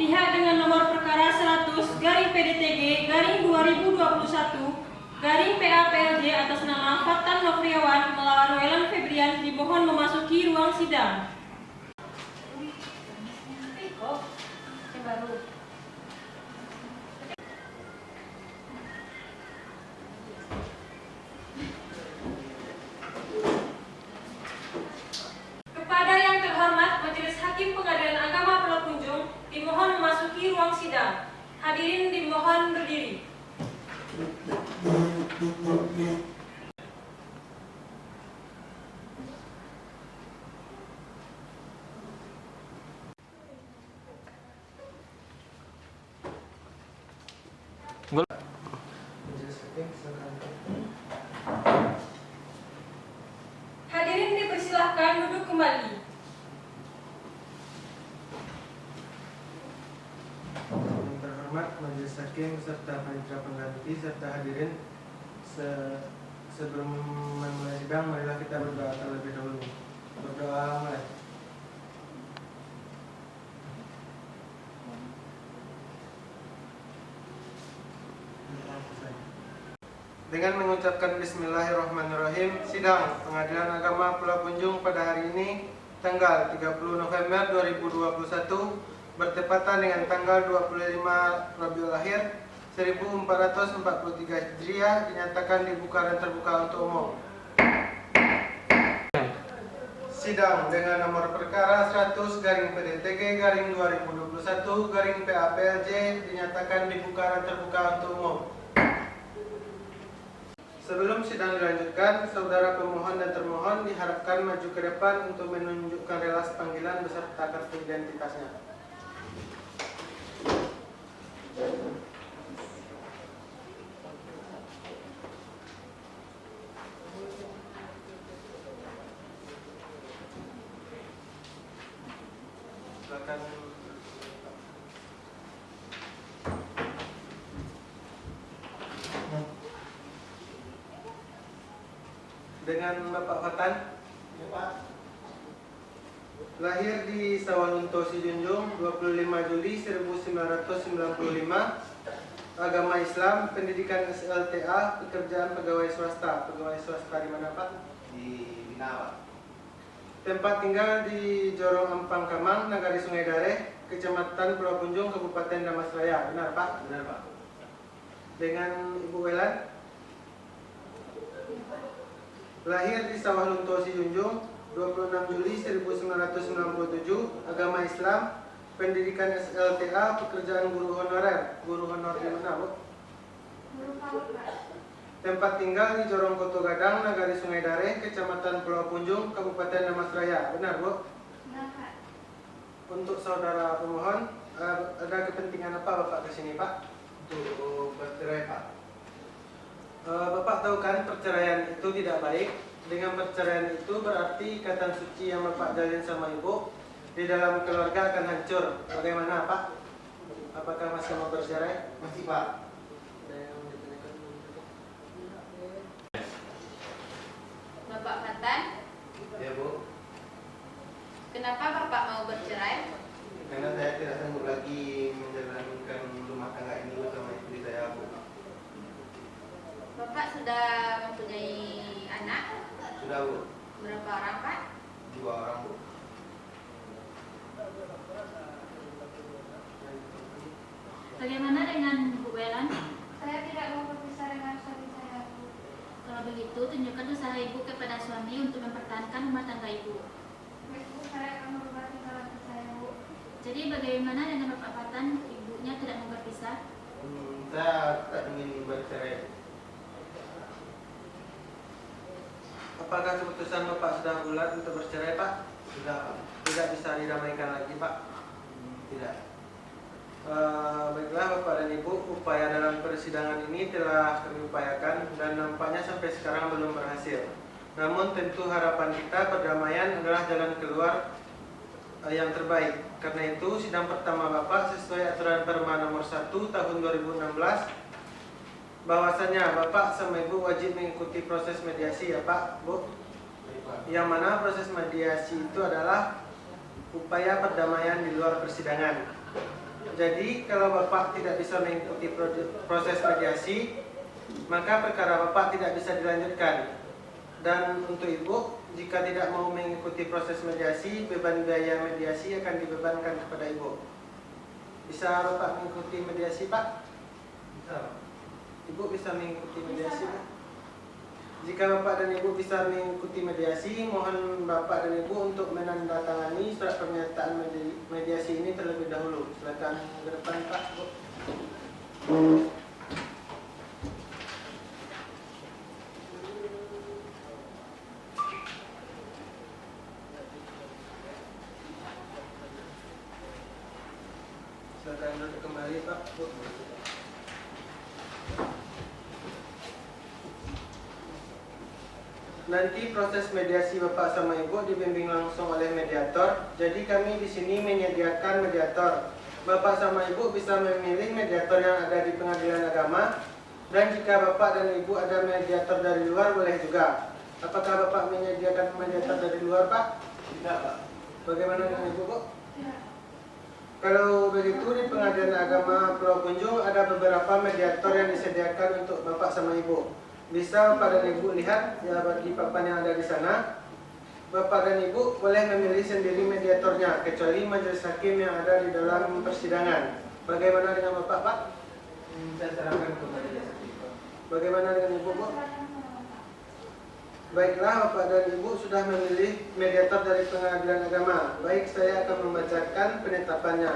Pihak dengan nomor perkara 100 garing PDTG garing 2021 garing PAPLJ atas nama Fatan Nofriawan melawan Welan Febrian dimohon memasuki ruang sidang. Kepada yang terhormat Majelis Hakim Pengadilan Agama Pulau Punjung dimohon memasuki ruang sidang. Hadirin dimohon berdiri. Hadirin dipersilahkan duduk kembali. Yang terhormat Majelis Hakim serta panitia pengganti serta hadirin, sebelum memulai sidang marilah kita berdoa terlebih dahulu. Berdoa mulai. Dengan mengucapkan Bismillahirrahmanirrahim, sidang Pengadilan Agama Pulau Punjung pada hari ini tanggal 30 November 2021 bertepatan dengan tanggal 25 Rabiul Akhir 1443 Hijriah dinyatakan dibuka dan terbuka untuk umum. Sidang dengan nomor perkara 100 garing PDTG garing 2021 garing PAPLJ dinyatakan dibuka dan terbuka untuk umum. Sebelum sidang dilanjutkan, saudara pemohon dan termohon diharapkan maju ke depan untuk menunjukkan relas panggilan beserta kartu identitasnya. Silakan. Dengan Bapak Fatan. Ya, Pak. Lahir di Sawalunto Sijunjung 25 Juli 1995. Agama Islam, pendidikan SLTA, pekerjaan pegawai swasta. Pegawai swasta di mana, Pak? Di Binawa. Tempat tinggal di Jorong Ampang Kamang, Nagari Sungai Dare, Kecamatan Pulau Punjung, Kabupaten Damastraya. Benar, Pak? Benar, Pak. Dengan Ibu Welan. Lahir di Sawah Lunto Sijunjung 26 Juli 1997. Agama Islam, pendidikan SLTA, pekerjaan guru honorer. Guru honor di mana, Bu? Guru PAUD, Pak. Tempat tinggal di Jorong Koto Gadang, Nagari Sungai Dare, Kecamatan Pulau Punjung, Kabupaten Damastraya. Benar, Bu? Benar, Pak. Untuk saudara pemohon, ada kepentingan apa Bapak kesini, Pak? Untuk bercerai, Pak. Bapak tahu kan perceraian itu tidak baik. Dengan perceraian itu berarti ikatan suci yang Bapak jalin sama Ibu di dalam keluarga akan hancur. Bagaimana, Pak? Apakah masih mau bercerai? Masih, Pak. Bapak Fatan, Ya, Bu. kenapa Bapak mau bercerai? Karena saya tidak sanggup lagi menjalankan rumah tangga ini bersama istri saya, Bu. Bapak sudah mempunyai anak? Sudah, Bu. Berapa orang, Pak? 2 orang, Bu. Bagaimana dengan Bu Welan? Saya tidak mau berpisah dengan suami saya, Bu. Kalau begitu, tunjukkan usaha Ibu kepada suami untuk mempertahankan rumah tangga Ibu. Baik, Bu, saya akan merubah tinggalan saya, Bu. Jadi bagaimana dengan Bapak Fatan? Ibunya tidak mau berpisah. Saya tak ingin bercerai. Apakah keputusan Bapak sudah bulat untuk bercerai, Pak? Sudah, Pak. Tidak bisa didamaikan lagi, Pak? Tidak. Baiklah Bapak dan Ibu, upaya dalam persidangan ini telah kami upayakan dan nampaknya sampai sekarang belum berhasil. Namun tentu harapan kita perdamaian adalah jalan keluar yang terbaik. Karena itu sidang pertama Bapak sesuai aturan Perma nomor 1 tahun 2016 bahwasannya Bapak sama Ibu wajib mengikuti proses mediasi, ya Pak, Bu. Baik, Pak. Yang mana proses mediasi itu adalah upaya perdamaian di luar persidangan. Jadi kalau Bapak tidak bisa mengikuti proses mediasi, maka perkara Bapak tidak bisa dilanjutkan. Dan untuk Ibu, jika tidak mau mengikuti proses mediasi, beban biaya mediasi akan dibebankan kepada Ibu. Bisa Bapak mengikuti mediasi, Pak? Bisa. Ibu bisa mengikuti mediasi, Pak? Jika Bapak dan Ibu bisa mengikuti mediasi, mohon Bapak dan Ibu untuk menandatangani surat pernyataan mediasi ini terlebih dahulu. Silakan ke depan, Pak, Bu. Silakan duduk kembali, Pak, Bu. Nanti proses mediasi Bapak sama Ibu dibimbing langsung oleh mediator. Jadi kami di sini menyediakan mediator. Bapak sama Ibu bisa memilih mediator yang ada di Pengadilan Agama. Dan jika Bapak dan Ibu ada mediator dari luar, boleh juga. Apakah Bapak menyediakan mediator dari luar, Pak? Tidak, Pak. Bagaimana dengan Ibu, Bu? Kalau begitu di Pengadilan Agama Pulau Punjung ada beberapa mediator yang disediakan untuk Bapak sama Ibu. Bisa Bapak dan Ibu lihat ya di papan yang ada di sana. Bapak dan Ibu boleh memilih sendiri mediatornya, kecuali majelis hakim yang ada di dalam persidangan. Bagaimana dengan Bapak, Pak? Saya serahkan ke majelis hakim, Pak. Bagaimana dengan Ibu, Bu? Baiklah, Bapak dan Ibu sudah memilih mediator dari Pengadilan Agama. Baik, saya akan membacakan penetapannya.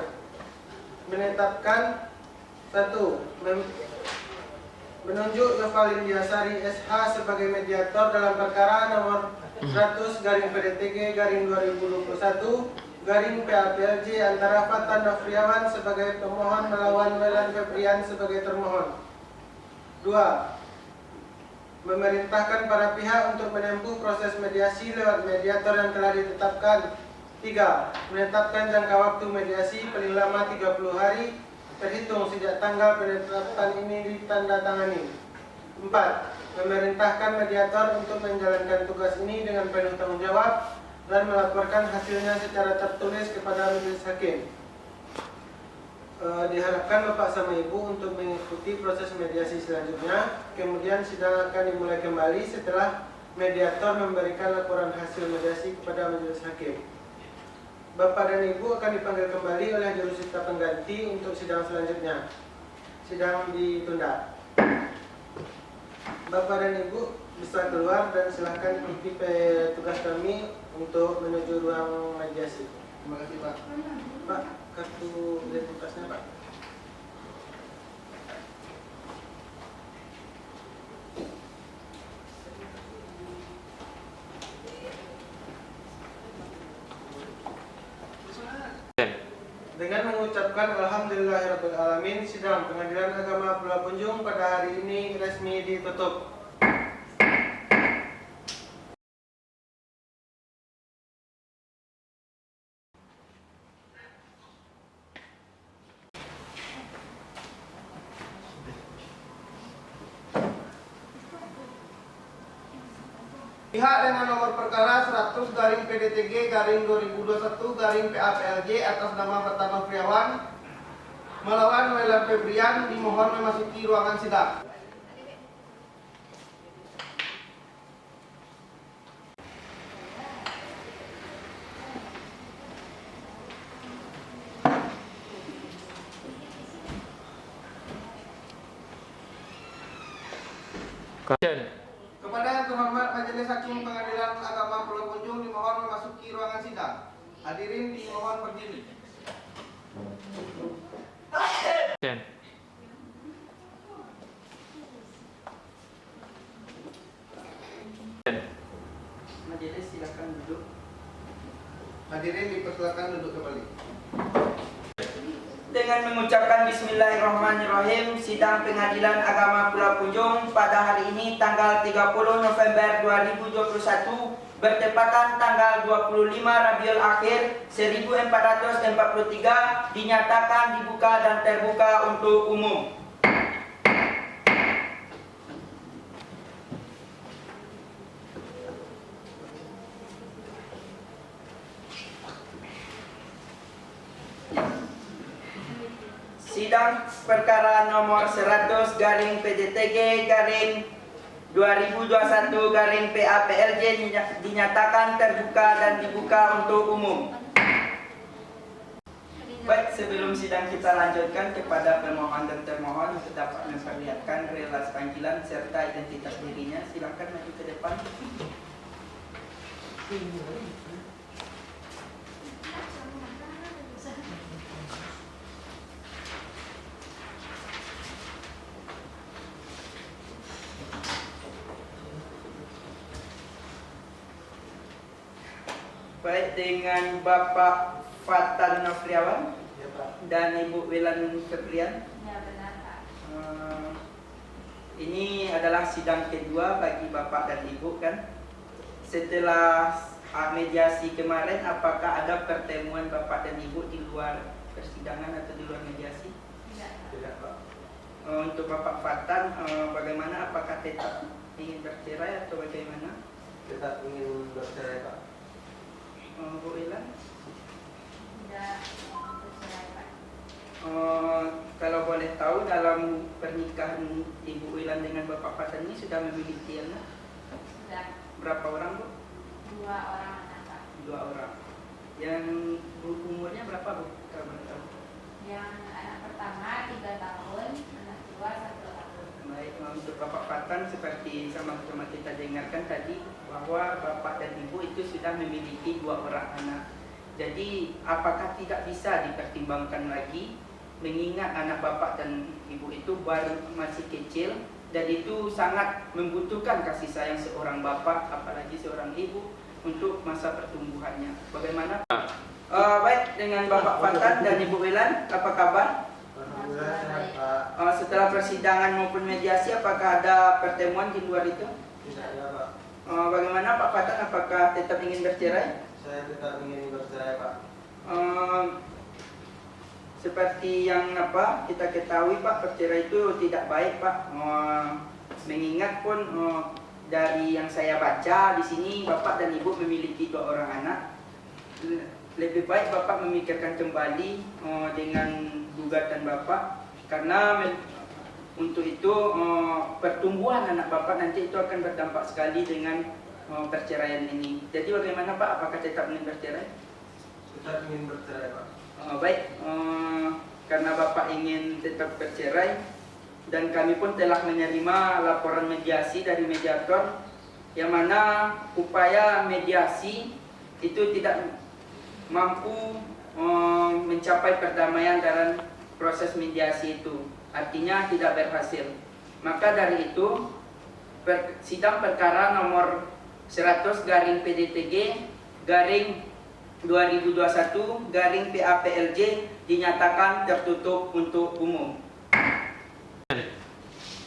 Menetapkan 1. Menunjuk Yovalin Diasari SH sebagai mediator dalam perkara nomor 100/PDTG/2021/PAPLJ antara Fatan Nofriawan sebagai pemohon melawan Welan Febrian sebagai termohon. 2. Memerintahkan para pihak untuk menempuh proses mediasi lewat mediator yang telah ditetapkan. 3. Menetapkan jangka waktu mediasi paling lama 30 hari terhitung sejak tanggal penetapan ini ditandatangani. 4. Memerintahkan mediator untuk menjalankan tugas ini dengan penuh tanggung jawab dan melaporkan hasilnya secara tertulis kepada majelis hakim. Diharapkan Bapak sama Ibu untuk mengikuti proses mediasi selanjutnya. Kemudian sidang akan dimulai kembali setelah mediator memberikan laporan hasil mediasi kepada majelis hakim. Bapak dan Ibu akan dipanggil kembali oleh jurusita pengganti untuk sidang selanjutnya. Sidang ditunda. Bapak dan Ibu bisa keluar dan silahkan ikuti petugas kami untuk menuju ruang mediasi. Terima kasih, Pak. Pak, kartu identitasnya, Pak. Dengan mengucapkan Alhamdulillahirrabbilalamin, sidang Pengadilan Agama Pulau Punjung pada hari ini resmi ditutup. Pihak dengan nomor perkara 100/PDTG/2021/PAPLJ atas nama Fatan Nofriawan melawan Welan Febrian dimohon memasuki ruangan sidang. Kepada yang terhormat Majelis Hakim Pengadilan Agama Pulau Punjung dimohon memasuki ruangan sidang. Hadirin dimohon berdiri. Majelis silakan duduk. Hadirin dipersilakan duduk kembali. Dengan mengucapkan Bismillahirrahmanirrahim, sidang Pengadilan Agama Pulau Punjung pada hari ini tanggal 30 November 2021 bertepatan tanggal 25 Rabiul Akhir 1443 dinyatakan dibuka dan terbuka untuk umum. nomor 100 garing PDTG garing 2021 garing PAPLJ dinyatakan terbuka dan dibuka untuk umum. Baik, sebelum sidang kita lanjutkan, kepada pemohon dan termohon untuk dapat memperlihatkan relas panggilan serta identitas dirinya, silakan maju ke depan. Baik, dengan Bapak Fatan Nofriawan Ya Pak. dan Ibu Wilan Febrian. Ya benar Pak. Ini adalah sidang kedua bagi Bapak dan Ibu kan. Setelah mediasi kemarin, apakah ada pertemuan Bapak dan Ibu di luar persidangan atau di luar mediasi? Tidak. Tidak Pak. Untuk Bapak Fatan, bagaimana? Apakah tetap ingin bercerai atau bagaimana? Kita ingin bercerai Pak. Bu Wilan? Tidak bercerai Pak. Kalau boleh tahu, dalam pernikahan Ibu Wilan dengan Bapak Fatan ini sudah memiliki anak Sudah berapa orang, Bu? 2 orang anak Pak. 2 orang. Yang umurnya berapa, Bu? Kalau boleh tahu. Yang anak pertama 3 tahun, anak kedua 1 tahun. Baik, untuk Bapak Fatan, seperti sama-sama kita dengarkan tadi bahwa Bapak dan Ibu itu sudah memiliki 2 orang anak. Jadi apakah tidak bisa dipertimbangkan lagi, mengingat anak Bapak dan Ibu itu baru masih kecil dan itu sangat membutuhkan kasih sayang seorang bapak, apalagi seorang ibu untuk masa pertumbuhannya. Bagaimana? Baik, dengan Bapak Fatan dan Ibu Wilan, apa kabar? Alhamdulillah sehat Pak. Setelah persidangan maupun mediasi, apakah ada pertemuan di luar itu? Tidak ada Pak. Bagaimana Pak Fatan, apakah tetap ingin bercerai? Saya tetap ingin bercerai Pak. Seperti yang kita ketahui Pak, perceraian itu tidak baik Pak. Mengingat pun dari yang saya baca di sini, Bapak dan Ibu memiliki 2 orang anak. Lebih baik Bapak memikirkan kembali dengan gugatan Bapak, karena untuk itu pertumbuhan anak Bapak nanti itu akan berdampak sekali dengan perceraian ini. Jadi bagaimana Pak, apakah tetap ingin bercerai? Tetap ingin bercerai Pak. Baik, karena Bapak ingin tetap bercerai dan kami pun telah menerima laporan mediasi dari mediator, yang mana upaya mediasi itu tidak mampu mencapai perdamaian dalam proses mediasi itu, artinya tidak berhasil. Maka dari itu sidang perkara nomor 100 garing PDTG garing 2021 garing PAPLJ dinyatakan tertutup untuk umum.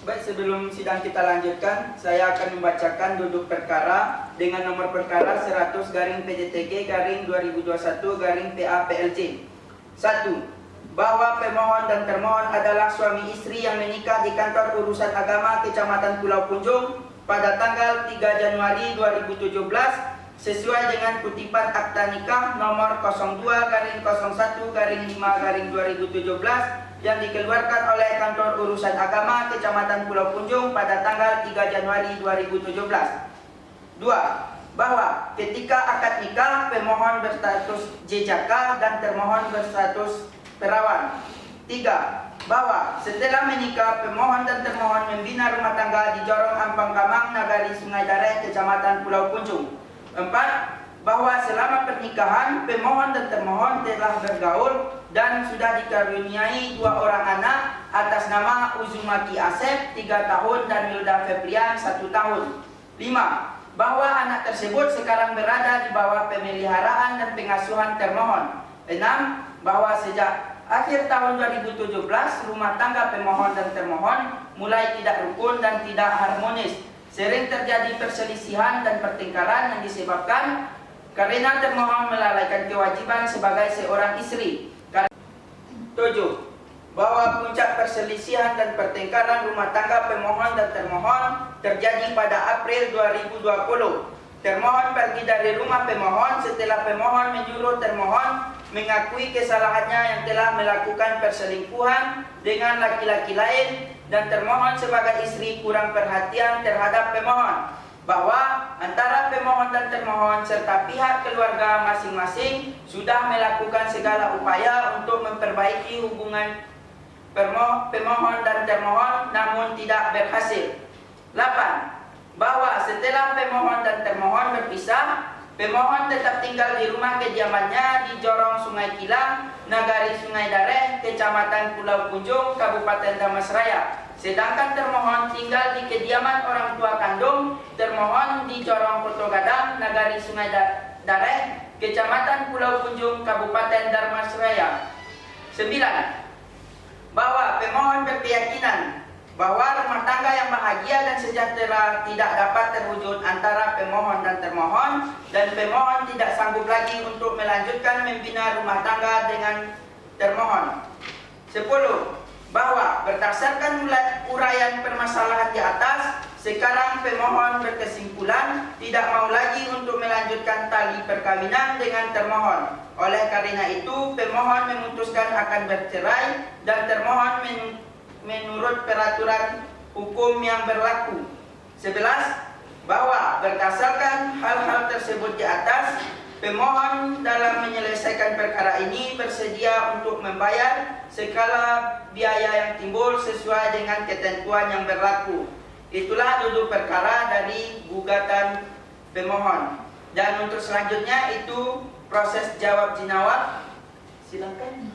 Baik, sebelum sidang kita lanjutkan, saya akan membacakan duduk perkara dengan nomor perkara 100 garing PDTG garing 2021 garing PAPLJ. 1. Bahwa pemohon dan termohon adalah suami istri yang menikah di kantor urusan agama Kecamatan Pulau Punjung pada tanggal 3 Januari 2017 sesuai dengan kutipan akta nikah nomor 02/01/5/2017 yang dikeluarkan oleh kantor urusan agama Kecamatan Pulau Punjung pada tanggal 3 Januari 2017. 2. Bahwa ketika akad nikah pemohon berstatus JJK dan termohon berstatus perawan. 3. Bahwa setelah menikah pemohon dan termohon membina rumah tangga di Jorong Ampang Kamang, Nagari Sungai Dareh, Kecamatan Pulau Punjung. 4. Bahwa selama pernikahan pemohon dan termohon telah bergaul dan sudah dikaruniai 2 orang anak atas nama Uzumaki Asep 3 tahun dan Milda Febrian 1 tahun. 5. Bahwa anak tersebut sekarang berada di bawah pemeliharaan dan pengasuhan termohon. 6. Bahwa sejak akhir tahun 2017 rumah tangga pemohon dan termohon mulai tidak rukun dan tidak harmonis. Sering terjadi perselisihan dan pertengkaran yang disebabkan karena termohon melalaikan kewajiban sebagai seorang istri. 7. Bahwa puncak perselisihan dan pertengkaran rumah tangga pemohon dan termohon terjadi pada April 2020. Termohon pergi dari rumah pemohon setelah pemohon menyuruh termohon mengakui kesalahannya yang telah melakukan perselingkuhan dengan laki-laki lain dan termohon sebagai istri kurang perhatian terhadap pemohon, bahwa antara pemohon dan termohon serta pihak keluarga masing-masing sudah melakukan segala upaya untuk memperbaiki hubungan pemohon dan termohon namun tidak berhasil. 8. Bahwa setelah pemohon dan termohon berpisah, pemohon tetap tinggal di rumah kediamannya di Jorong Sungai Kilang, Nagari Sungai Dareh, Kecamatan Pulau Punjung, Kabupaten Damasraya. Sedangkan termohon tinggal di kediaman orang tua kandung termohon di Jorong Koto Gadang, Nagari Sungai Dareh, Kecamatan Pulau Punjung, Kabupaten Damasraya. 9. Bahwa pemohon berkeyakinan bahwa rumah tangga yang bahagia dan sejahtera tidak dapat terwujud antara pemohon dan termohon, dan pemohon tidak sanggup lagi untuk melanjutkan membina rumah tangga dengan termohon. 10. Bahwa berdasarkan uraian permasalahan di atas, sekarang pemohon berkesimpulan tidak mau lagi untuk melanjutkan tali perkawinan dengan termohon. Oleh karena itu, pemohon memutuskan akan bercerai dan termohon menurut peraturan hukum yang berlaku. 11. Bahwa berdasarkan hal-hal tersebut di atas, pemohon dalam menyelesaikan perkara ini bersedia untuk membayar segala biaya yang timbul sesuai dengan ketentuan yang berlaku. Itulah duduk perkara dari gugatan pemohon. Dan untuk selanjutnya itu proses jawab jinawab. Silakan.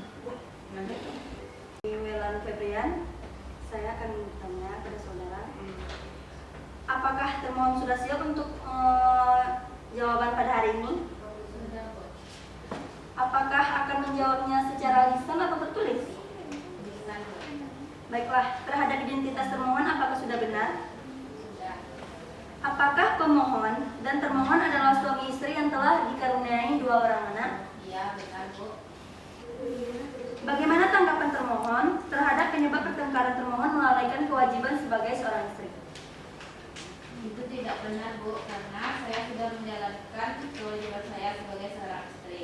Welan Febrian, saya akan bertanya kepada saudara, apakah termohon sudah siap untuk jawaban pada hari ini? Sudah, Bu. Apakah akan menjawabnya secara lisan atau tertulis? Bisa, Bu. Baiklah, terhadap identitas termohon apakah sudah benar? Sudah. Apakah pemohon dan termohon adalah suami istri yang telah dikaruniai 2 orang anak? Iya, benar, Bu. Bagaimana tanggapan termohon terhadap penyebab pertengkaran termohon melalaikan kewajiban sebagai seorang istri? Itu tidak benar, Bu, karena saya sudah menjalankan kewajiban saya sebagai seorang istri.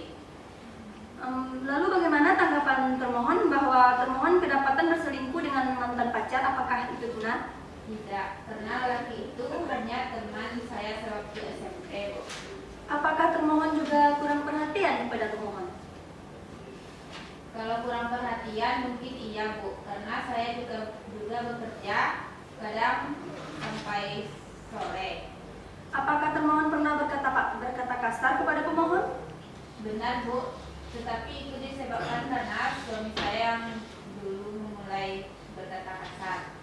Lalu bagaimana tanggapan termohon bahwa termohon kedapatan berselingkuh dengan mantan pacar? Apakah itu benar? Tidak, karena laki itu hanya teman saya sewaktu SMP, Bu. Apakah termohon juga kurang perhatian kepada termohon? Kalau kurang perhatian mungkin iya, Bu, karena saya juga bekerja kadang sampai sore. Apakah termohon pernah berkata kasar kepada pemohon? Benar, Bu, tetapi itu disebabkan karena suami saya yang dulu memulai berkata kasar.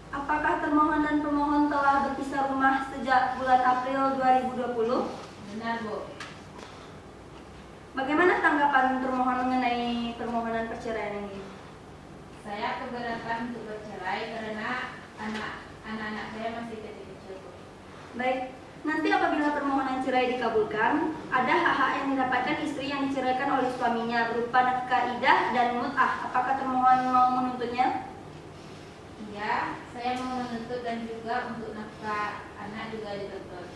Apakah termohon dan pemohon telah berpisah rumah sejak bulan April 2020? Benar, Bu. Bagaimana tanggapan termohon mengenai permohonan perceraian ini? Saya keberatan untuk bercerai karena anak-anak saya masih kecil-kecil, Bu. Baik, nanti apabila permohonan cerai dikabulkan, ada hak-hak yang didapatkan istri yang diceraikan oleh suaminya berupa nafkah idah dan mut'ah. Apakah termohon mau menuntutnya? Iya, saya mau menuntut dan juga untuk nafkah anak juga dituntut.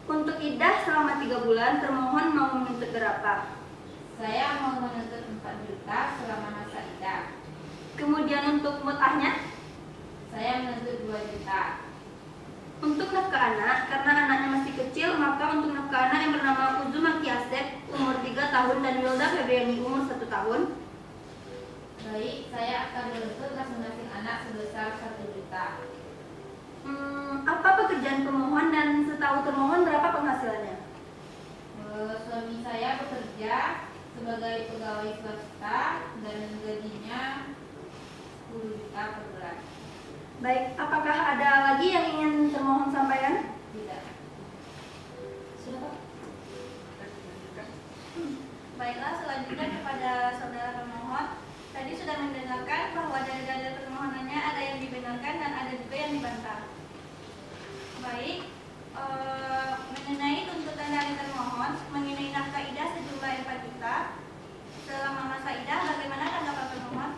Untuk idah selama 3 bulan, termohon mau menuntut berapa? Saya mau menuntut 4 juta selama masa idah. Kemudian untuk mut'ahnya? Saya menuntut 2 juta. Untuk nafkah anak, karena anaknya masih kecil, maka untuk nafkah anak yang bernama Uzum Aki Asep, umur 3 tahun, dan Wilda Febriani, umur 1 tahun. Baik, saya akan menuntut masing-masing anak sebesar 1 juta. Apa pekerjaan pemohon dan setahu termohon berapa penghasilannya? Suami saya bekerja sebagai pegawai swasta dan gajinya 10 juta per bulan. Baik, apakah ada lagi yang ingin termohon sampaikan? Tidak. Sudah, Pak. Baiklah, selanjutnya kepada saudara pemohon. Tadi sudah mendengarkan bahwa dari dalil permohonannya ada yang dibenarkan dan ada juga yang dibantah. Baik, mengenai tuntutan dari termohon mengenai nafkah idah sejumlah 4 juta selama masa idah, bagaimana tanggapan termohon?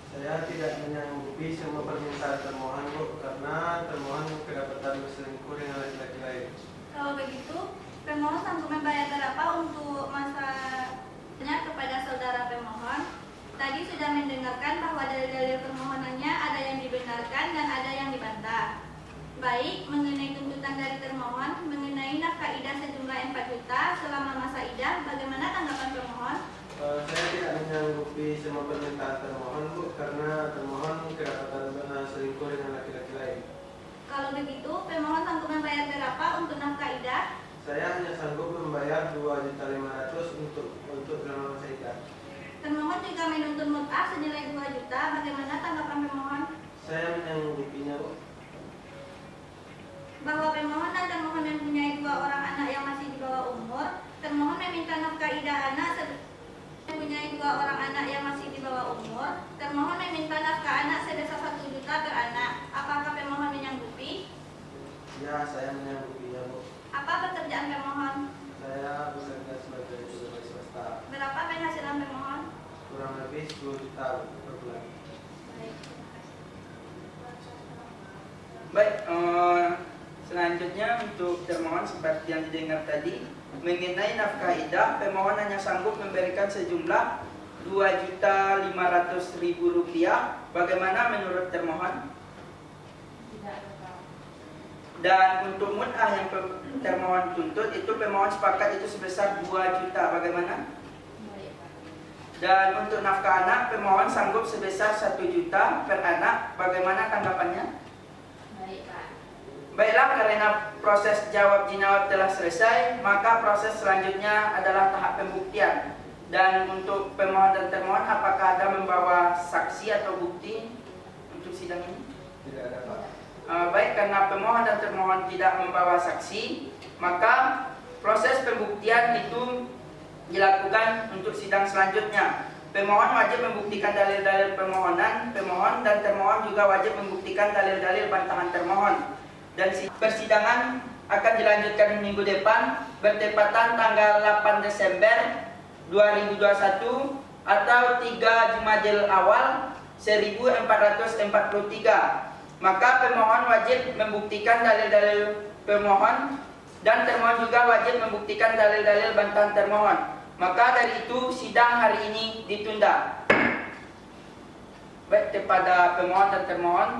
Saya tidak menyanggupi semua permintaan termohon, Bu, karena termohon kedapatan berselingkuh dengan laki-laki lain. Kalau begitu, termohon sanggup membayar berapa untuk masa kepada saudara pemohon, tadi sudah mendengarkan bahwa dalil-dalil permohonannya ada yang dibenarkan dan ada yang dibantah. Baik, mengenai tuntutan dari termohon mengenai nafkah idah sejumlah 4 juta selama masa idah, bagaimana tanggapan pemohon? Saya tidak menyanggupi semua permintaan termohon, Bu, karena termohon kedapatan selingkuh dengan laki-laki lain. Kalau begitu, pemohon sanggup membayar berapa untuk nafkah idah? Saya hanya sanggup membayar 2.500.000 untuk selama masa idah. Termohon juga menuntut mut'ah senilai 2 juta, bagaimana tanggapan pemohon? Saya menyanggupinya, Bu. Bahwa pemohon dan termohon mempunyai 2 orang anak yang masih di bawah umur, termohon meminta nafkah idah anak mempunyai 2 orang anak yang masih di bawah umur, termohon meminta nafkah anak sebesar 1 juta per anak. Apakah pemohon menyanggupi? Ya, saya menyanggupinya, Bu. Apa pekerjaan pemohon? Saya bekerja sebagai pegawai swasta. Berapa penghasilan pemohon? Kurang lebih 10 juta per bulan. Baik, terima kasih. Baik, selanjutnya untuk termohon seperti yang didengar tadi, mengenai nafkah idah, pemohon hanya sanggup memberikan sejumlah 2.500.000 rupiah. Bagaimana menurut termohon? Tidak berapa. Dan untuk mut'ah yang termohon tuntut itu pemohon sepakat itu sebesar 2 juta. Bagaimana? Baik, Pak. Dan untuk nafkah anak pemohon sanggup sebesar 1 juta per anak. Bagaimana tanggapannya? Baik, Pak. Baiklah, karena proses jawab jinawab telah selesai, maka proses selanjutnya adalah tahap pembuktian. Dan untuk pemohon dan termohon, apakah ada membawa saksi atau bukti untuk sidang ini? Tidak ada, Pak. Baik, karena pemohon dan termohon tidak membawa saksi, maka proses pembuktian itu dilakukan untuk sidang selanjutnya. Pemohon wajib membuktikan dalil-dalil permohonan pemohon dan termohon juga wajib membuktikan dalil-dalil bantahan termohon. Dan persidangan akan dilanjutkan minggu depan bertepatan tanggal 8 Desember 2021 atau 3 Jumadil Awal 1443. Maka pemohon wajib membuktikan dalil-dalil pemohon dan termohon juga wajib membuktikan dalil-dalil bantahan termohon. Maka dari itu sidang hari ini ditunda. Baik, kepada pemohon dan termohon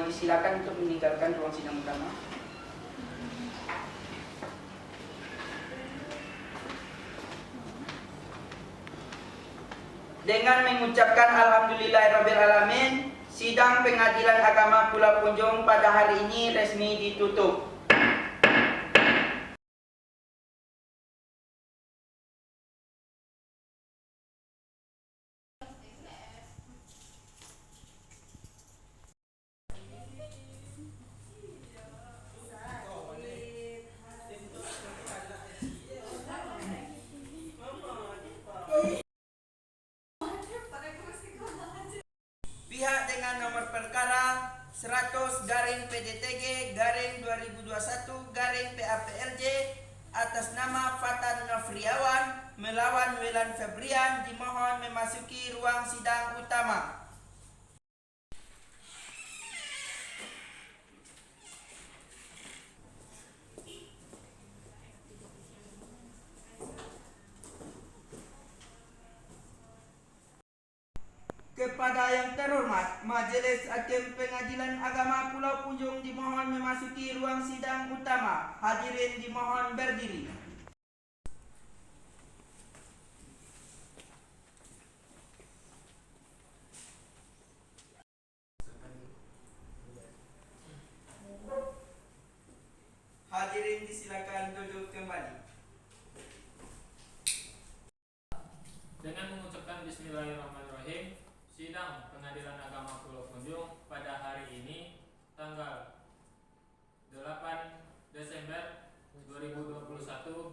disilakan untuk meninggalkan ruang sidang utama. Dengan mengucapkan alhamdulillahirrabbilalamin, sidang pengadilan agama Pulau Punjong pada hari ini resmi ditutup. Pihak dengan nomor perkara 100/PDTG/2021/PAPLJ atas nama Fatan Nofriawan melawan Welan Febrian dimohon memasuki ruang sidang utama. Kepada yang terhormat, Majelis Hakim Pengadilan Agama Pulau Punjong dimohon memasuki ruang sidang utama. Hadirin dimohon berdiri. Hadirin disilakan duduk kembali. Dengan mengucapkan Bismillahirrahmanirrahim, sidang Pengadilan Agama Pulau Punjong pada hari ini tanggal 8 Desember 2021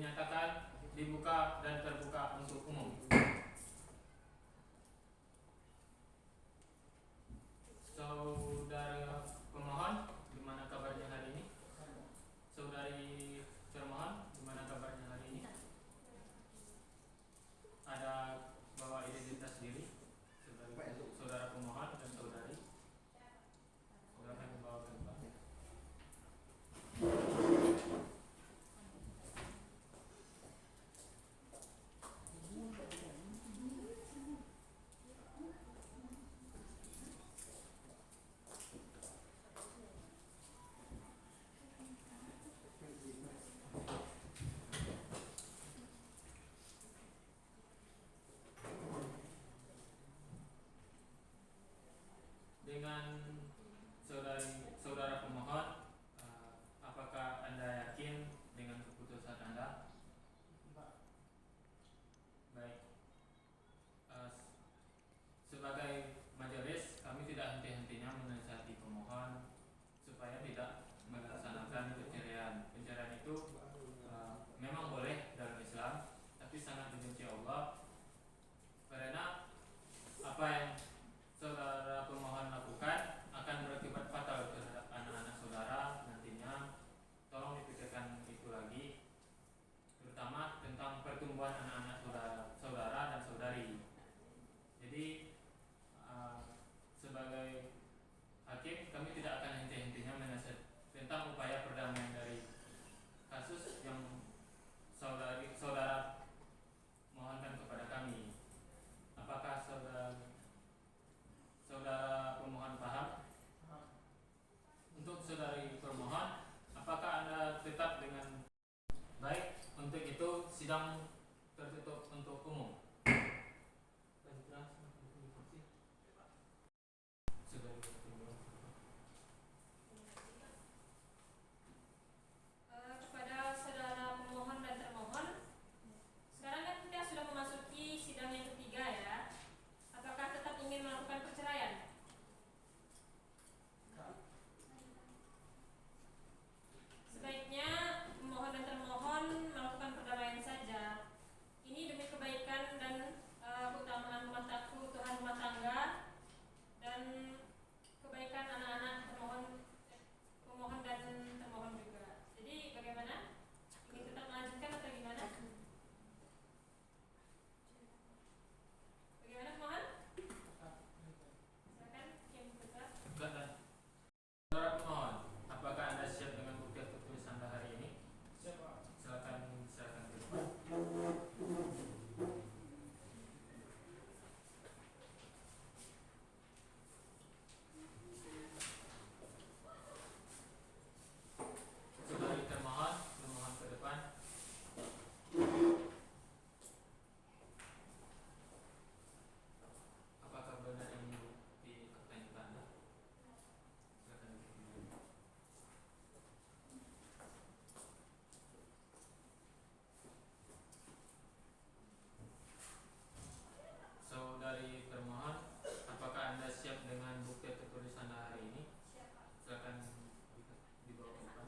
dinyatakan dibuka dan terbuka untuk umum. Saudara pemohon, gimana kabarnya hari ini? Saudari termohon, gimana kabarnya hari ini? Ada bawa identitas diri, saudara pemohon dan saudari. Silakan dibawa ke depan. Dengan saudara pemohon, apakah Anda yakin dengan keputusan Anda? Baik. Sebagai majelis, kami tidak henti-hentinya menasihati pemohon supaya tidak melaksanakan perceraian. Perceraian itu memang boleh dalam Islam, tapi sangat dibenci Allah, karena apa yang saudara pemohon lakukan akan berakibat fatal terhadap anak-anak saudara nantinya. Tolong dipikirkan itu lagi, terutama tentang pertumbuhan anak-anak saudara dan saudari. Jadi sebagai hakim, kami tidak akan henti-hentinya menasihat tentang upaya perdamaian dari kasus yang saudara mohonkan kepada kami. Apakah saudara pemohon paham? Untuk saudari pemohon, apakah Anda tetap dengan baik? Untuk itu sidang tertutup untuk umum. Kepada saudara pemohon dan termohon, sekarang kan kita sudah memasuki sidang yang ketiga ya. Apakah tetap ingin melakukan perceraian? Sebaiknya pemohon dan termohon melakukan perdamaian saja. Ini demi kebaikan dan keutamaan keutuhan rumah tangga dan kebaikan anak-anak pemohon dan termohon juga. Jadi bagaimana? Ingin tetap melanjutkan atau gimana? Bagaimana pemohon? Silakan yang tetap. Saudara pemohon, apakah Anda siap dengan bukti atau tulisan Anda hari ini? Silakan ke depan. Saudari termohon, memohon ke depan. Apakah benar ini bukti akta nikah Anda? Silakan duduk. Saudari termohon, apakah Anda siap dengan bukti atau tulisan Anda hari ini? Silakan dibawa ke depan.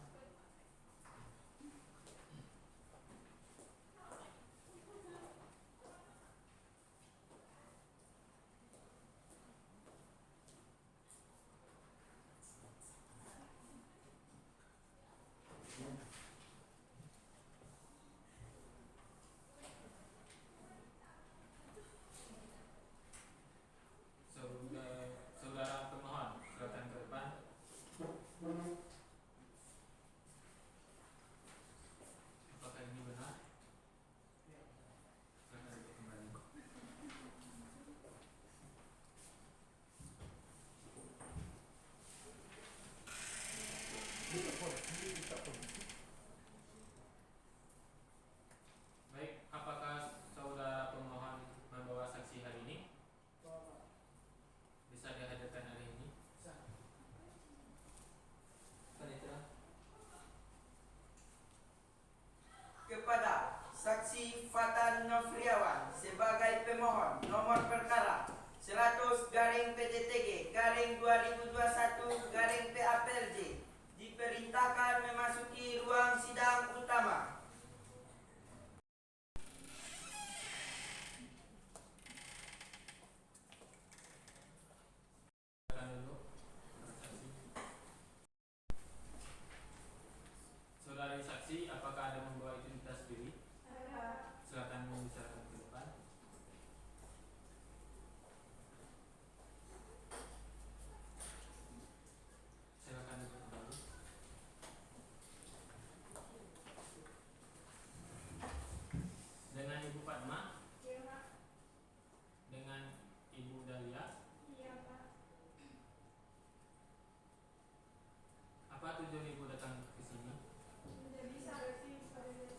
Saudara pemohon, silakan ke depan. Apakah ini benar? Silakan duduk kembali. Baik, apakah saudara pemohon membawa saksi hari ini? Bisa dihadirkan hari ini? Kepada saksi Fatan Nofriawan sebagai pemohon nomor perkara 100/PJTG/2021/PAPLJ diperintahkan memasuki ruang sidang utama. membawa identitas diri? Silakan membicarakan ke depan. Silakan duduk kembali. Dengan Ibu Fatma? Iya, Pak. Dengan Ibu Dahlia? Iya, Pak. Apa tujuan Ibu datang ke sini? Menjadi saksi sebagai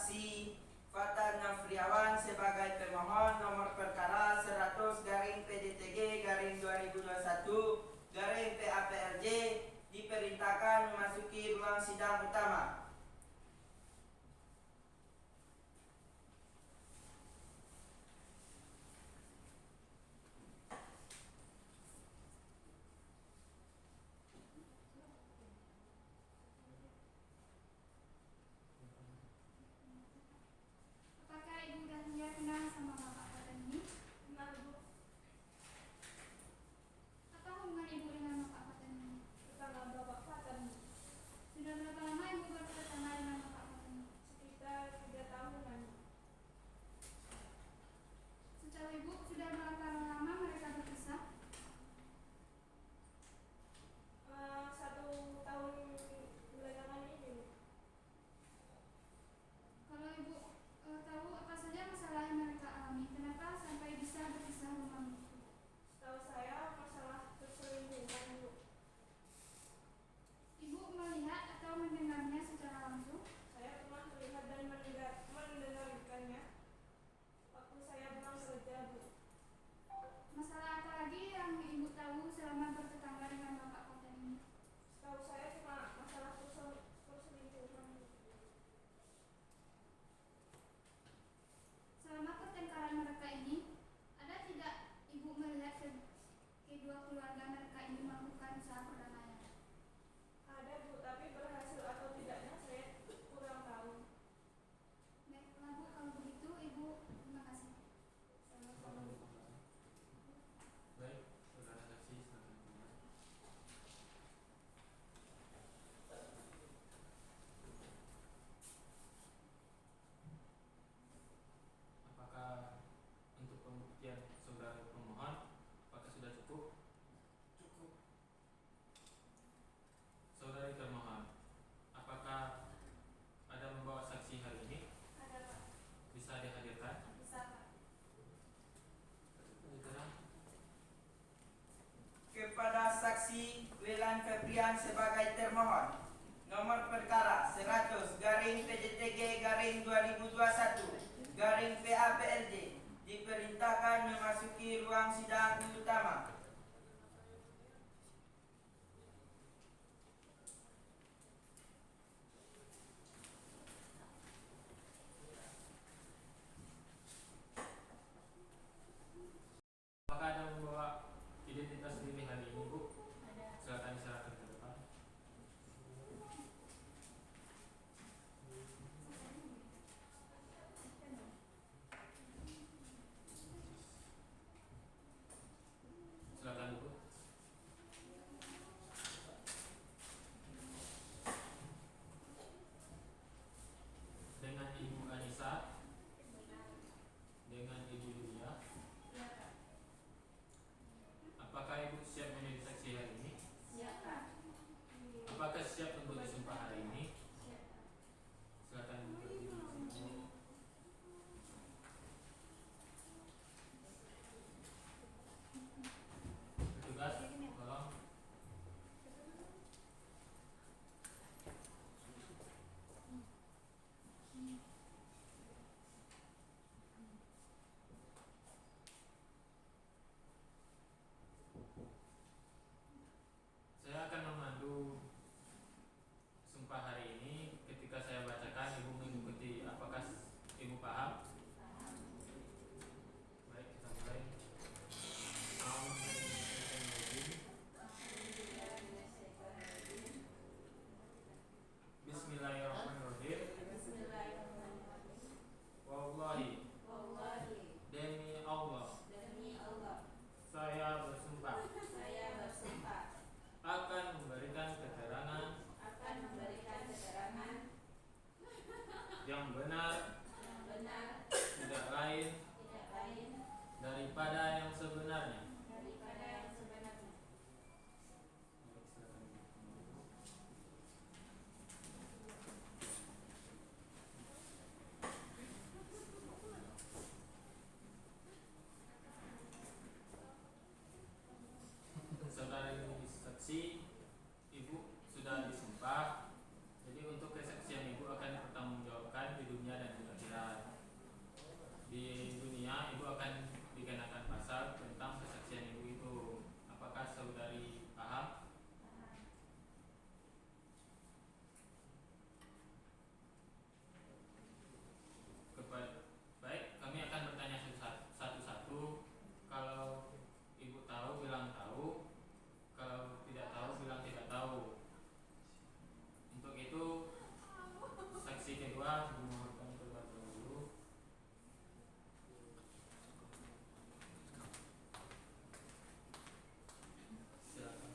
saksi Fatan Nafriawan sebagai pemohon nomor perkara 100 garing PDTG garing 2021 garing PAPRJ diperintahkan memasuki ruang sidang utama. Apakah Ibu Dahlia kenal sama Bapak Fatan ini? Kenal Bu, Apa hubungan Ibu dengan Bapak Fatan ini? tetangga Bapak Fatan Sudah berapa lama Ibu bertetangga dengan Bapak Fatan ini? sekitar 3 tahunan. Sejauh Ibu sudah berapa lama mereka berpisah? 1 tahun belakangan ini Bu. Kalau Ibu tahu apa saja masalah yang mereka alami, kenapa sampai bisa berpisah rumah Bu? Setahu saya masalah perselingkuhan Bu. Ibu melihat atau mendengarnya secara langsung? Saya pernah melihat dan mendengarkannya waktu saya pulang kerja Bu. Masalah apa lagi yang Ibu tahu selama bertetangga dengan Bapak Fatan ini? Setahu saya cuma masalah perselingkuhan Bu. Selama pertengkaran mereka ini, ada tidak Ibu melihat kedua keluarga mereka ini melakukan usaha perdamaian? Ada Bu, tapi berhasil atau tidaknya saya kurang tahu. Baiklah Bu, kalau begitu Ibu terima kasih. Sama-sama Bu. Baik, saudara saksi silakan dimulai. Apakah untuk pembuktian saudara pemohon apakah sudah cukup? Cukup. Saudari termohon, apakah ada membawa saksi hari ini? Ada Pak. Bisa dihadirkan? Bisa Pak. Diterang. Kepada saksi Welan Febrian sebagai termohon nomor perkara 100 garing PDTG garing 2021 garing PAPLJ diperintahkan memasuki ruang sidang utama. Apakah ada membawa identitas diri hari ini, Bu? Silakan diserahkan ke depan. Silakan, Bu. Dengan Ibu Anissa, dengan Ibu Yulia, apakah Ibu siap menjadi saksi hari ini? Siap Pak. Apakah siap untuk disumpah hari ini? Silakan Bu. Petugas, tolong. Saya akan memandu sumpah hari ini. Ketika saya bacakan, Ibu mengikuti. Apakah Ibu paham? Baik, kita mulai. Bismillahirrahmanirrahim. Bismillahirrahmanirrahim. Wallahi, Wallahi, demi Allah, demi Allah, saya bersumpah saya bersumpah akan memberikan keterangan akan memberikan keterangan yang benar, yang benar, tidak lain tidak lain daripada yang sebenarnya. daripada yang sebenarnya. Baik, silakan. Saudari saksi, Ibu sudah disumpah. Jadi untuk kesaksian Ibu akan dipertanggungjawabkan di dunia dan di akan dikenakan pasal tentang kesaksian ibu itu. Apakah saudari paham? Baik, kami akan bertanya satu-satu. Kalau ibu tahu, bilang tahu. Kalau tidak tahu, bilang tidak tahu. Untuk itu, saksi kedua dimohonkan keluar dulu. Silakan.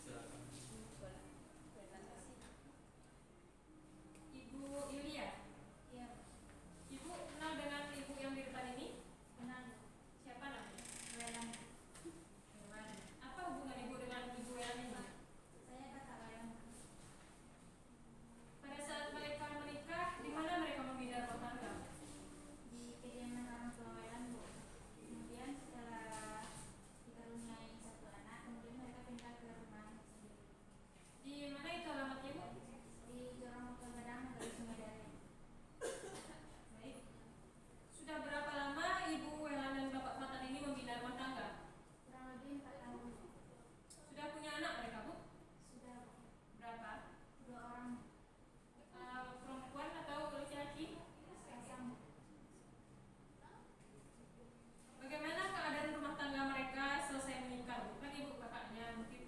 Silakan. Ibu Yulia, Iya, Ibu kenal dengan ibu yang di depan ini? benar. Siapa namanya? Welan. Hewan. Apa hubungan ibu dengan ibu yang ini? Saya kakak Welan. Pada saat mereka menikah, di mana mereka membina rumah tangga? Di kediaman orang tua Welan, Bu. Kemudian setelah dikaruniai satu anak, kemudian mereka pindah ke rumah sendiri. Di mana itu alamatnya, Bu? Di Jorong Kegadang, Negeri Sumedari. Baik. Sudah berapa lama Ibu Welan dan Bapak Fatan ini membina rumah tangga? Kurang lebih 4 tahun. Sudah punya anak mereka, Bu? Sudah Berapa? 2 orang Perempuan atau laki-laki? pasang. Bagaimana keadaan rumah tangga mereka selesai menikah, Bu? Kan Ibu kakaknya, mungkin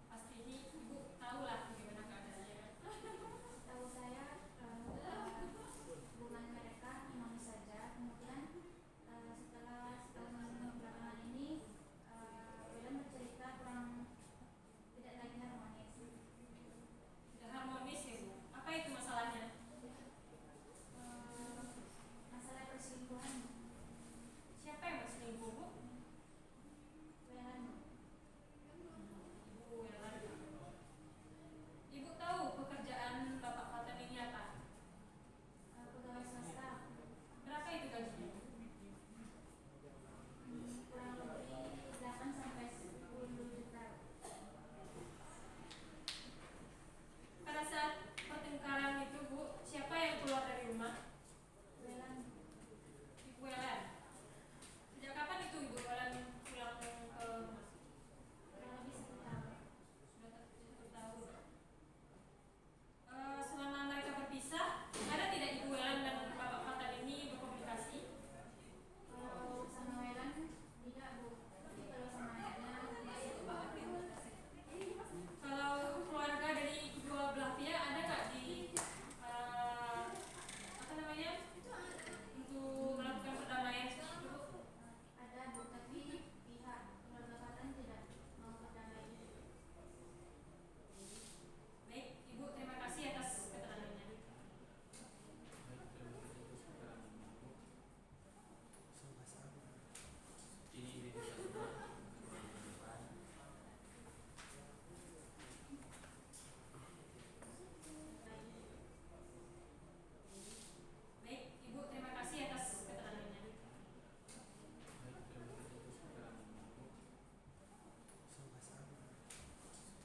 pasti Ibu tahulah bagaimana keadaannya. Tahu saya hubungan mereka memang saja. Kemudian setelah setahun belakangan ini Welan bercerita kurang tidak lagi harmonis. Tidak harmonis ya, Bu? Apa itu masalahnya? Masalah perselingkuhan. Siapa yang berselingkuh, Bu? Welan. Ibu Welan. Ibu tahu pekerjaan Bapak Fatan ini apa? Pegawai swasta. Berapa itu gajinya? Kurang lebih 8 sampai 10 juta. Pada saat pertengkaran itu, Bu, siapa yang keluar dari rumah? Welan. Ibu Welan. Sejak kapan itu Ibu Welan pulang ke rumah? Kurang lebih 1 tahun. Sudah 1 tahun. Selama mereka berpisah, ada tidak Ibu Welan dan Bapak Fatan ini berkomunikasi? Kalau sama Welan tidak, Bu. Tapi kalau sama ayahnya masih berkomunikasi. Kalau keluarga dari kedua belah pihak ada nggak di apa namanya untuk melakukan perdamaian seperti itu? Ada, Bu, tapi pihak keluarga Fatan tidak mau berdamai. Baik, Ibu terima kasih atas keterangannya. Ini identitas rumah. Baik, Ibu terima kasih atas keterangannya.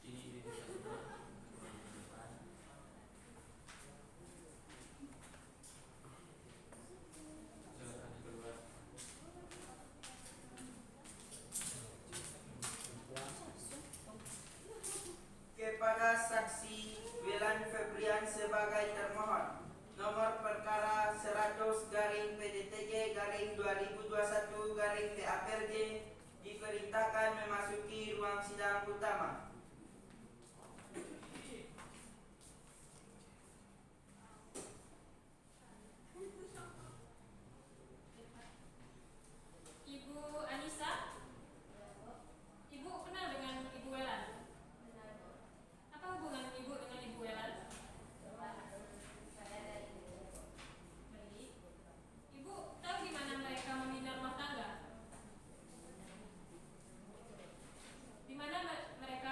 Ini identitas rumah. Silakan keluar. Kepada saksi Welan Febrian sebagai termohon, nomor perkara 100 garing PDTG garing 2021 garing PAPRJ diperintahkan memasuki ruang sidang utama. Ibu Anissa, Ibu kenal dengan Ibu Welan? Apa hubungan Ibu dengan Ibu Welan? Baik. Ibu tahu di mana mereka membina rumah tangga? Di mana mereka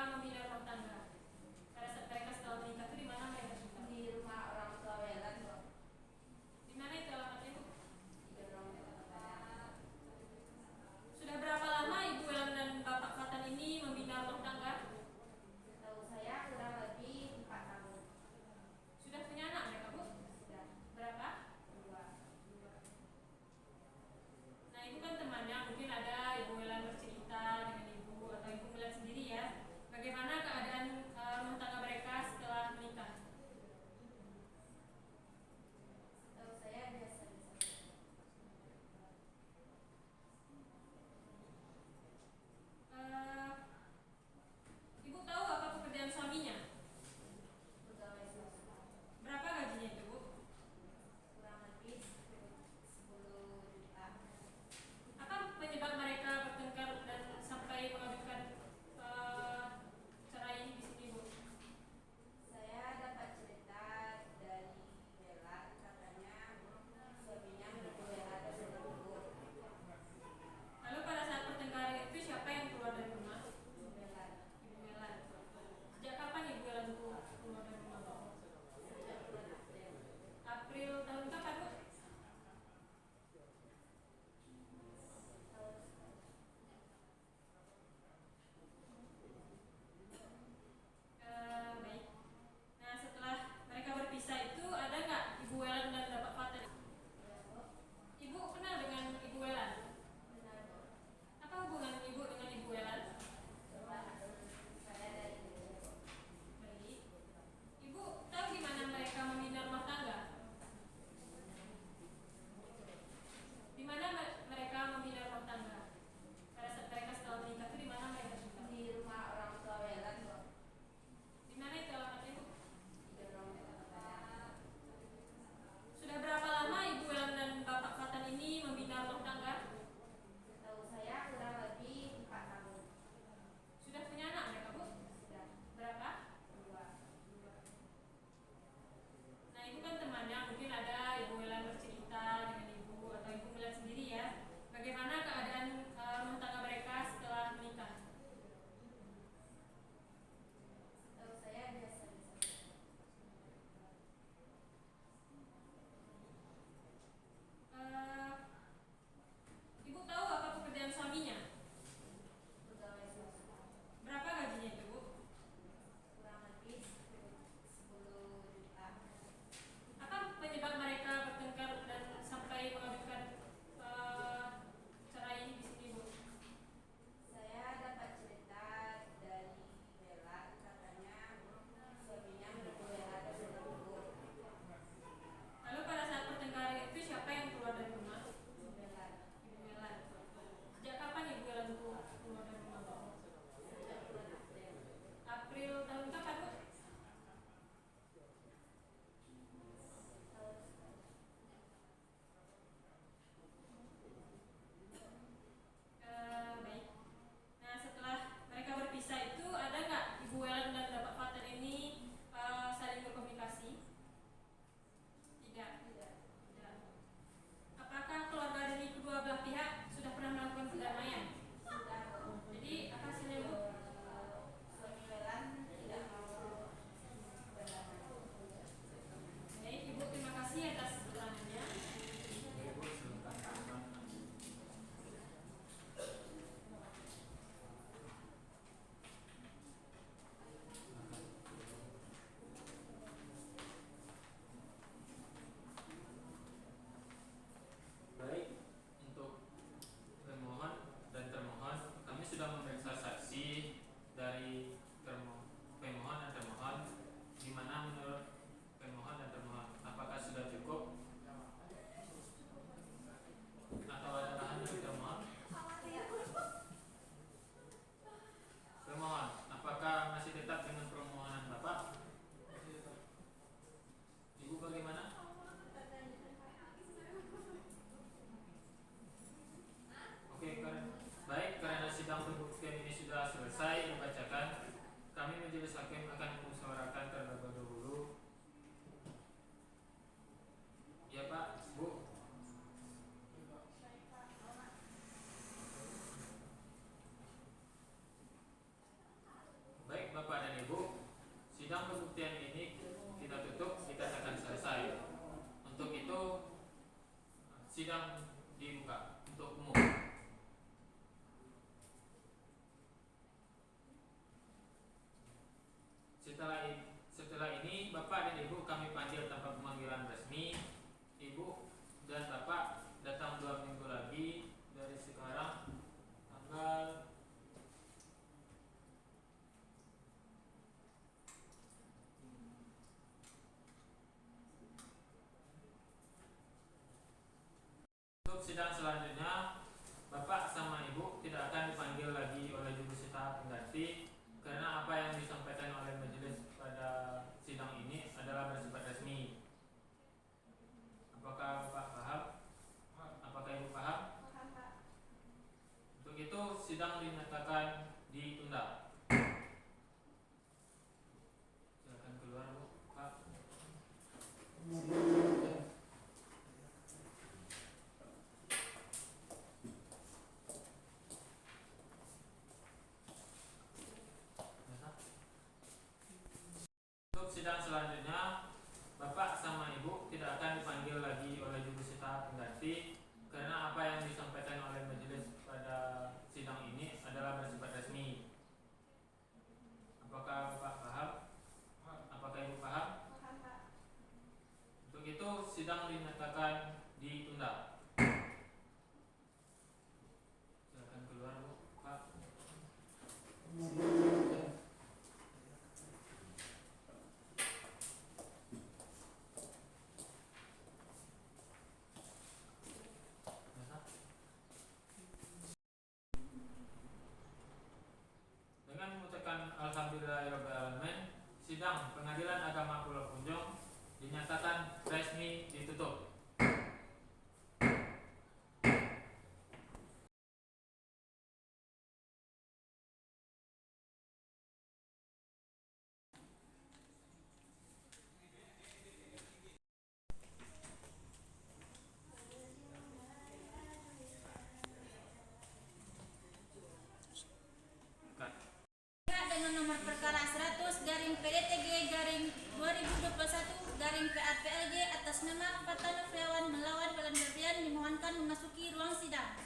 sidang dibuka untuk umum. Setelah ini Bapak dan Ibu kami panggil tanpa pemanggilan resmi. Ibu dan Bapak datang 2 minggu lagi dari sekarang, tanggal untuk sidang selanjutnya. Bapak sama Ibu tidak akan dipanggil lagi oleh jurusita pengganti karena apa yang disampaikan oleh majelis pada sidang ini adalah bersifat resmi. Apakah Bapak paham? Apakah Ibu paham? Paham, Pak. Untuk itu sidang dinyatakan ditunda. Silakan keluar, Bu. Pak. Untuk sidang selanjutnya, Bapak sama Ibu tidak akan dipanggil lagi oleh jurusita pengganti karena apa yang disampaikan oleh majelis pada sidang ini adalah bersifat resmi. Apakah Bapak paham? Apakah Ibu paham? Paham, Pak. Untuk itu sidang dinyatakan ditunda. Silakan keluar, Bu. Pak. Dengan mengucapkan alhamdulillahirobbilalamin, sidang Pengadilan Agama Pulau Punjong dinyatakan resmi ditutup. Dengan nomor perkara 100 garing PDTG garing 2021 garing PAPLG atas nama Fatan Nofriawan melawan Welan Febrian dimohonkan memasuki ruang sidang.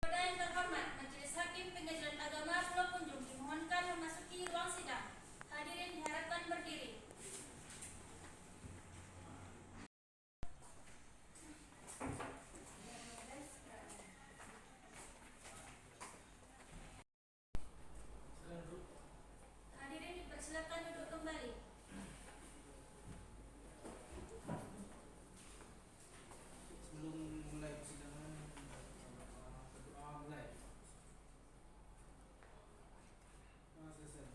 Kepada yang terhormat Majelis Hakim Pengadilan Agama Pulau Punjong dimohonkan memasuki ruang sidang. Hadirin diharapkan berdiri. Hadirin dipersilakan duduk kembali. Sebelum mulai persidangan, berdoa mulai. Selesai.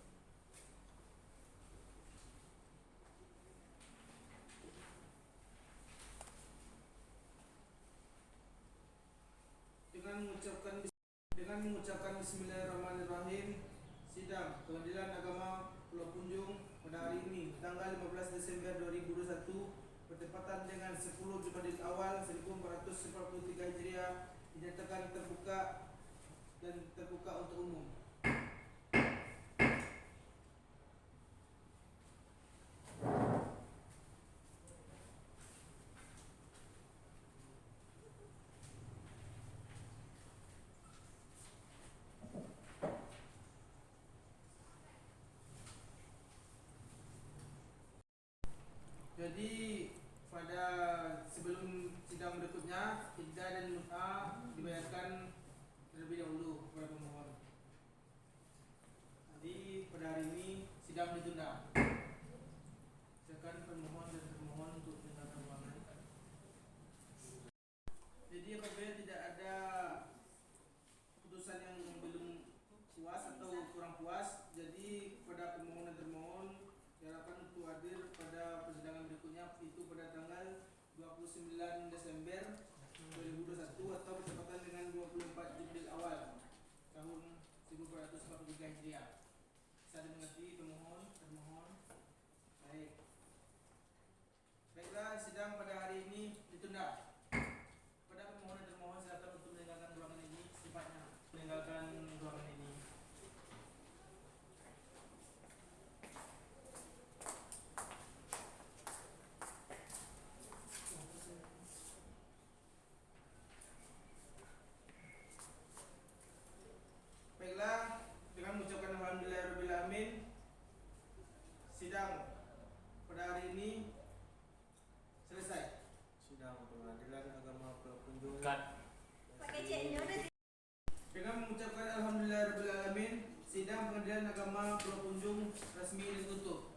Dengan mengucapkan Bismillahirrahmanirrahim, sidang Pengadilan Agama Pulau Punjong pada hari ini tanggal 15 Desember 2021 bertepatan dengan 10 Jumadil Awal 1443 Hijriah dinyatakan terbuka dan terbuka untuk umum. Jadi pada sebelum sidang berikutnya iddah dan mut'ah dibayarkan terlebih dahulu kepada pemohon. Jadi pada hari ini sidang ditunda. Silakan pemohon dan termohon untuk meninggalkan ruangan. Jadi apabila tidak ada putusan yang belum puas atau kurang puas, jadi pada pemohon dan termohon diharapkan untuk hadir pada persidangan berikutnya, itu pada tanggal 29 Desember 2021 atau bertepatan dengan 24 Jumadil Awal tahun 1443 Hijriah. Bisa dimengerti pemohon, termohon? Baik. Baiklah, sidang pada hari ini ditunda. Pada pemohon dan termohon silakan untuk meninggalkan ruangan ini secepatnya. Meninggalkan ruangan ini. alhamdulillahirabbil alamin. Sidang Pengadilan Agama Pulau Punjung resmi ditutup.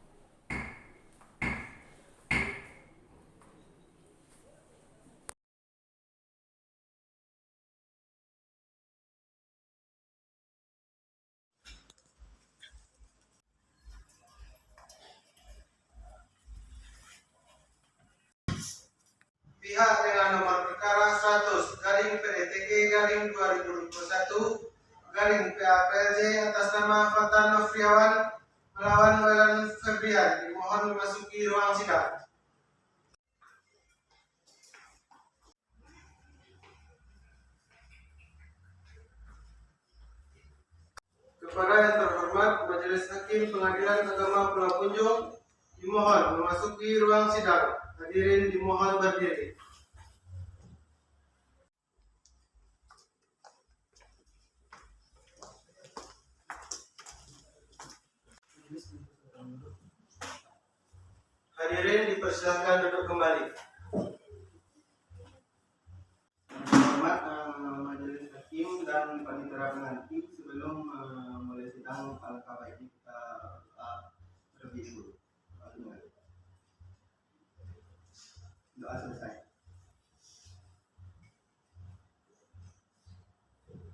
Pihak dengan nomor perkara 100 garing PDTG garing 2021 garing PAPLJ atas nama Fatan Nofriawan melawan Welan Febrian dimohon memasuki ruang sidang. Kepada yang terhormat Majelis Hakim Pengadilan Agama Pulau Punjung dimohon memasuki ruang sidang. Hadirin dimohon berdiri. Hadirin dipersilakan duduk kembali. Hormat Majelis Hakim dan Panitera Pengantin, sebelum mulai sidang alangkah baiknya kita terlebih dulu. Doa selesai.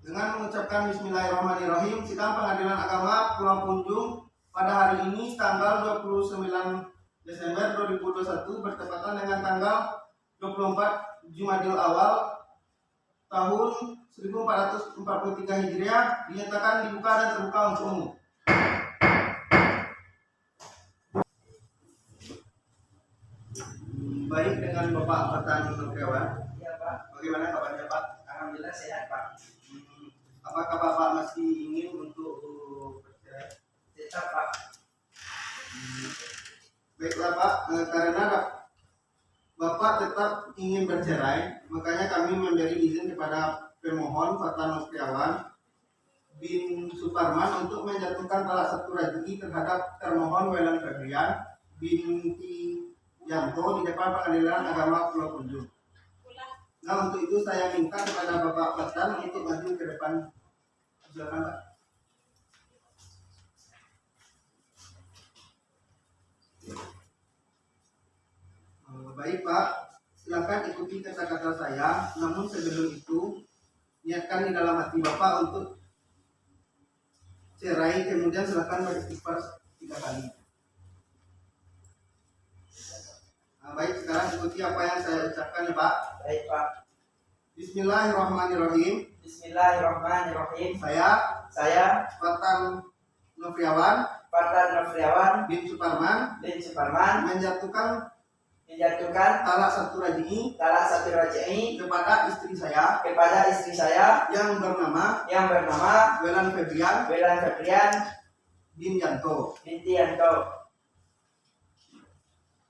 Dengan mengucapkan Bismillahirrahmanirrahim, sidang Pengadilan Agama Pulau Punjung pada hari ini tanggal 29 Desember 2021 bertepatan dengan tanggal 24 Jumadil Awal tahun 1443 Hijriah dinyatakan dibuka dan terbuka untuk umum. Baik, dengan Bapak Fatan Nofriawan. Ya Pak. Bagaimana kabarnya Pak? Alhamdulillah sehat Pak. Apakah Bapak masih ingin untuk bercerai? Tetap Pak. Baiklah Pak, karena Bapak tetap ingin bercerai, makanya kami memberi izin kepada pemohon Fatan Nofriawan bin Suparman untuk menjatuhkan talak satu raj'i terhadap termohon Welan Febrian binti Yanto di depan Pengadilan Agama Pulau Punjung. Nah, untuk itu saya minta kepada Bapak Fatan untuk maju ke depan. Silakan Pak. Baik Pak, silakan ikuti kata-kata saya. Namun sebelum itu, niatkan di dalam hati Bapak untuk cerai, kemudian silakan beristighfar 3 kali. Baik, sekarang ikuti apa yang saya ucapkan ya Pak. Baik Pak. Bismillahirrahmanirrahim. Bismillahirrahmanirrahim. Saya Fatan Nofriawan bin Suparman menjatuhkan talak satu raj'i kepada istri saya yang bernama Welan Febrian binti Yanto.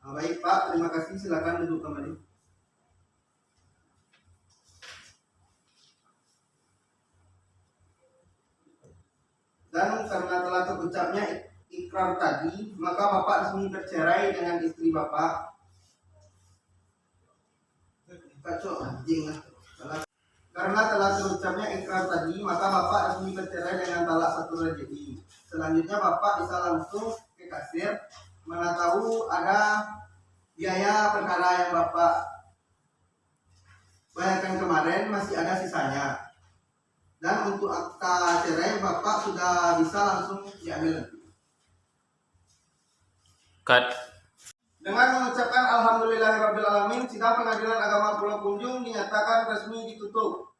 Baik Pak, terima kasih. Silakan duduk kembali. Dan karena telah terucapnya ikrar tadi, maka Bapak resmi bercerai dengan istri Bapak. Karena telah terucapnya ikrar tadi, maka Bapak resmi bercerai dengan talak satu raj'i. Selanjutnya Bapak bisa langsung ke kasir, mana tahu ada biaya perkara yang Bapak bayarkan kemarin masih ada sisanya. Dan untuk akta cerai Bapak sudah bisa langsung diambil. Cut. Dengan mengucapkan alhamdulillahirabbil alamin, sidang Pengadilan Agama Pulau Punjung dinyatakan resmi ditutup.